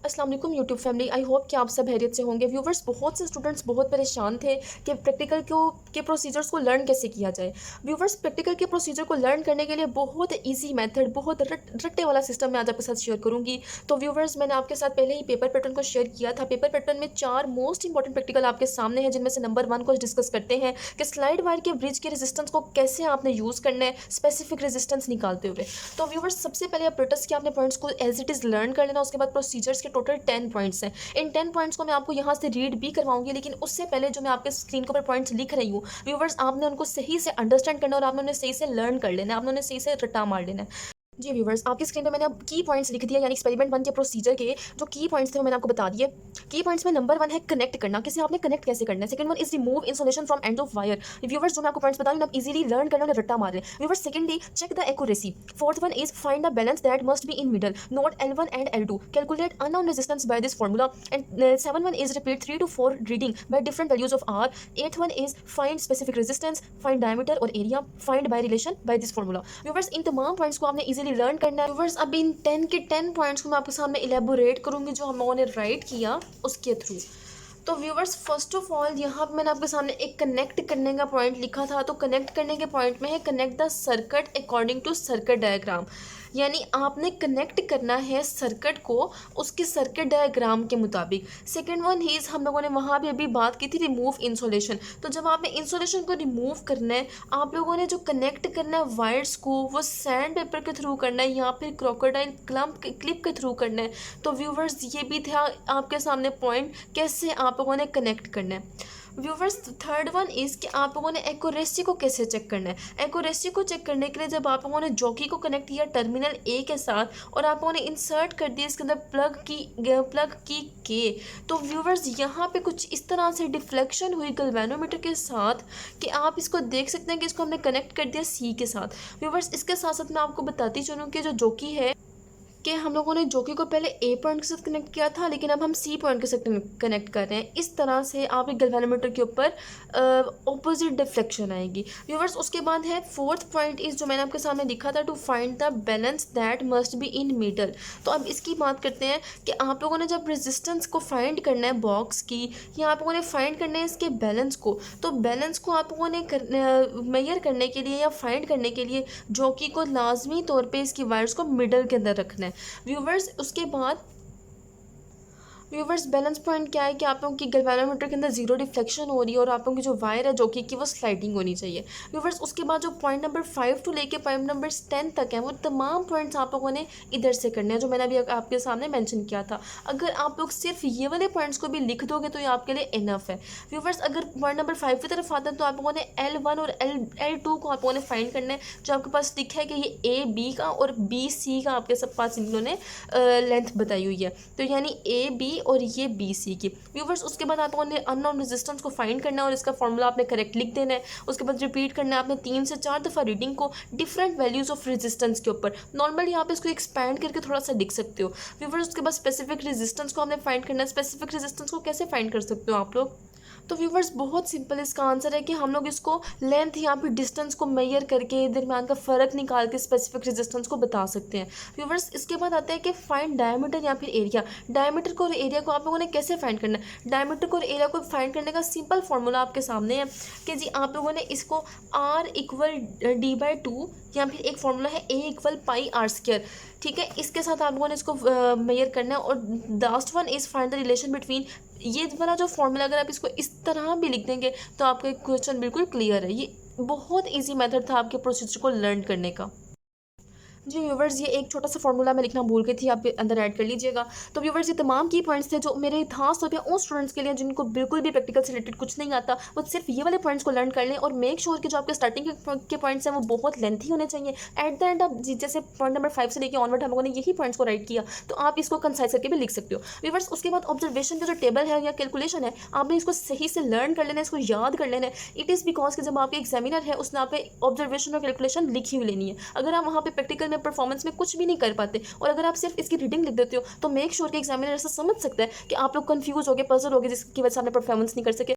अस्सलाम वालेकुम YouTube family. I hope कि आप सब खैरियत से होंगे। व्यूवर्स, बहुत से स्टूडेंट्स बहुत परेशान थे कि प्रैक्टिकल के प्रोसीजर्स को लर्न कैसे किया जाए। व्यूवर्स, प्रैक्टिकल के प्रोसीजर को लर्न करने के लिए बहुत इजी मेथड, बहुत रट्टे वाला सिस्टम मैं आज आपके साथ शेयर करूंगी। तो व्यूवर्स, मैंने आपके साथ पहले ही पेपर पैटर्न को शेयर किया था। पेपर पैटर्न में 4 मोस्ट इंपॉर्टेंट प्रैक्टिकल आपके सामने हैं, जिनमें से नंबर 1 को डिस्कस करते हैं कि स्लाइड वायर के ब्रिज के रेजिस्टेंस को कैसे आपने यूज़ करना है स्पेसिफिक रेजिस्टेंस निकालते हुए। तो व्यूवर्स, सबसे पहले अपरेटस के आपने पॉइंट्स को एज इट इज़ लर्न कर लेना। उसके बाद प्रोसीजर्स के टोटल 10 पॉइंट्स हैं। इन 10 पॉइंट्स को मैं आपको यहाँ से रीड भी करवाऊंगी, लेकिन उससे पहले जो मैं आपके स्क्रीन के ऊपर पॉइंट्स लिख रही हूँ व्यूवर्स, आपने उनको सही से अंडरस्टैंड करना और आपने उन्हें सही से लर्न कर लेना है, आपने उन्हें सही से रटा मार लेना है। जी व्यूवर्स, आपकी स्क्रीन पे मैंने अब की पॉइंट्स लिख दिया, यानी एक्सपेरिमेंट 1 के प्रोसीजर के जो की पॉइंट्स थे वो मैंने आपको बता दिए। की पॉइंट्स में नंबर 1 है कनेक्ट करना, किसी आपने कनेक्ट कैसे करना है। Second 1 is remove insulation from end of wire. Viewers, जो मैं आपको पॉइंट्स बता रही हूँ आप इजीली लर्न करना और रट्टा मार लें। Viewers, secondly check the accuracy. Fourth 1 is find the balance that must be in middle, note L1 and L2, calculate unknown resistance by this formula. And 7 1 is repeat 3 to 4 reading by different values of R। 8 1 is find specific resistance, find diameter और area, find by relation by this formula. Viewers, इन तमाम points को आपने easily learn करना है। अब इन 10 के 10 points को मैं आपके सामने इलेबोरेट करूंगी जो हम लोगों ने राइट किया उसके थ्रू। तो व्यूवर्स, फर्स्ट ऑफ ऑल यहाँ पर मैंने आपके सामने एक कनेक्ट करने का पॉइंट लिखा था। तो कनेक्ट करने के पॉइंट में है connect the circuit according to circuit diagram, यानी आपने कनेक्ट करना है सर्किट को उसके सर्किट डायग्राम के मुताबिक। सेकेंड 1 इज हम लोगों ने वहाँ भी अभी बात की थी रिमूव इंसुलेशन। तो जब आपने इंसुलेशन को रिमूव करना है, आप लोगों ने जो कनेक्ट करना है वायर्स को वो सैंड पेपर के थ्रू करना है या फिर क्रोकोडाइल क्लिप के थ्रू करना है। तो व्यूवर्स, ये भी था आपके सामने पॉइंट कैसे आप लोगों ने कनेक्ट करना है। व्यूवर्स, थर्ड 1 इज कि आप लोगों ने एक्यूरेसी को कैसे चेक करना है। एक्यूरेसी को चेक करने के लिए जब आप लोगों ने जॉकी को कनेक्ट किया टर्मिनल ए के साथ और आप लोगों ने इंसर्ट कर दिया इसके अंदर प्लग की के, तो व्यूवर्स यहाँ पे कुछ इस तरह से डिफ्लेक्शन हुई गैल्वेनोमीटर के साथ कि आप इसको देख सकते हैं कि इसको हमने कनेक्ट कर दिया सी के साथ। व्यूवर्स, इसके साथ साथ मैं आपको बताती चलूँ कि जो जॉकी है कि हम लोगों ने जॉकी को पहले ए पॉइंट के साथ कनेक्ट किया था, लेकिन अब हम सी पॉइंट के साथ कनेक्ट कर रहे हैं। इस तरह से आप एक गैल्वेनोमीटर के ऊपर ऑपोजिट डिफ्लेक्शन आएगी। व्यूवर्स, उसके बाद है फोर्थ पॉइंट इज जो मैंने आपके सामने लिखा था to find the balance that must be in middle. तो अब इसकी बात करते हैं कि आप लोगों ने जब रेजिस्टेंस को फाइंड करना है बॉक्स की, या आप लोगों ने फाइंड करना है इसके बैलेंस को, तो बैलेंस को आप लोगों ने मेजर करने के लिए या फाइंड करने के लिए जॉकी को लाजमी तौर पर इसकी वायर्स को मिडल के अंदर रखना है। व्यूवर्स, उसके बाद व्यूवर्स बैलेंस पॉइंट क्या है कि आप लोगों की गैल्वेनोमीटर के अंदर जीरो डिफ्लेक्शन हो रही है और आप लोगों की जो वायर है जॉकी की वो स्लाइडिंग होनी चाहिए। व्यूवर्स, उसके बाद जो पॉइंट नंबर 5 टू लेके पॉइंट नंबर 10 तक है वो तमाम पॉइंट्स आप लोगों ने इधर से करने हैं जो मैंने अभी आपके सामने मेंशन किया था। अगर आप लोग सिर्फ ये वाले पॉइंट्स को भी लिख दोगे तो ये आपके लिए इनफ है। व्यूवर्स, अगर पॉइंट नंबर 5 की तरफ आता है तो आप लोगों ने L1 और L2 को आप लोगों ने फाइंड करना है, जो आपके पास लिखा है कि ये AB का और BC का आपके सब पास इन्होंने लेंथ बताई हुई है, तो यानी AB और ये BC की। व्यूवर्स, उसके बाद आप लोगों ने अननोन रेजिस्टेंस को फाइंड करना है और इसका फॉर्मूला आपने करेक्ट लिख देना है। उसके बाद रिपीट करना है आपने 3 से 4 दफ़ा रीडिंग को डिफरेंट वैल्यूज़ ऑफ रेजिस्टेंस के ऊपर। नॉर्मली आप इसको एक्सपैंड करके थोड़ा सा लिख सकते हो। व्यूवर्स, उसके बाद स्पेसिफिक रेजिस्टेंस को आपने फाइंड करना है। स्पेसिफिक रेजिस्टेंस को कैसे फाइंड कर सकते हो आप लोग? तो व्यूवर्स, बहुत सिंपल इसका आंसर है कि हम लोग इसको लेंथ या फिर डिस्टेंस को मेजर करके दरमियान का फ़र्क निकाल के स्पेसिफिक रेजिस्टेंस को बता सकते हैं। व्यूवर्स, इसके बाद आता है कि फाइंड डायमीटर या फिर एरिया। डायमीटर को और एरिया को आप लोगों ने कैसे फाइंड करना है। डायमीटर को और एरिया को फाइंड करने का सिंपल फार्मूला आपके सामने है कि जी आप लोगों ने इसको R = D/2 या फिर एक फार्मूला है A = πr²। ठीक है, इसके साथ आप लोगों ने इसको मेजर करना है। और last 1 is find the relation between. ये वाला जो फॉर्मूला अगर आप इसको इस तरह भी लिख देंगे तो आपका क्वेश्चन बिल्कुल क्लियर है। ये बहुत इजी मेथड था आपके प्रोसीजर को लर्न करने का। जी व्यूवर्स, ये एक छोटा सा फॉर्मूला मैं लिखना भूल गई थी, आप अंदर ऐड कर लीजिएगा। तो व्यूवर्स, ये तमाम की पॉइंट्स थे जो मेरे खास तौर पे उन स्टूडेंट्स के लिए जिनको बिल्कुल भी प्रैक्टिकल से रिलेटेड कुछ नहीं आता, वो सिर्फ ये वाले पॉइंट्स को लर्न कर लें और मेक श्योर कि जो आपके स्टार्टिंग के पॉइंट्स हैं वो बहुत लेंथी होने चाहिए। एट द एंड आप जैसे पॉइंट नंबर 5 से लेकर ऑनवर्ड हम लोगों ने यही पॉइंट्स को राइट किया, तो आप इसको कंसाइज करके भी लिख सकते हो। व्यूवर्स, उसके बाद ऑब्जर्वेशन का जो टेबल है या कैलकुलेशन है आपने इसको सही से लर्न कर लेना है, इसको याद कर लेना है। इट इज़ बिकॉज कि जब आपके एग्जामिनर है उसने आपके ऑब्जर्वेशन और कैलकुलेशन लिखी हुई लेनी है। अगर आप वहाँ पे प्रैक्टिकल में परफॉर्मेंस में कुछ भी नहीं कर पाते और अगर आप सिर्फ इसकी रीडिंग लिख देते हो तो मेक श्योर कि एग्जामिनर ऐसा समझ सकता है कि आप लोग कंफ्यूज हो गए, पजल हो गए, जिसकी वजह से आपने परफॉर्मेंस नहीं कर सके।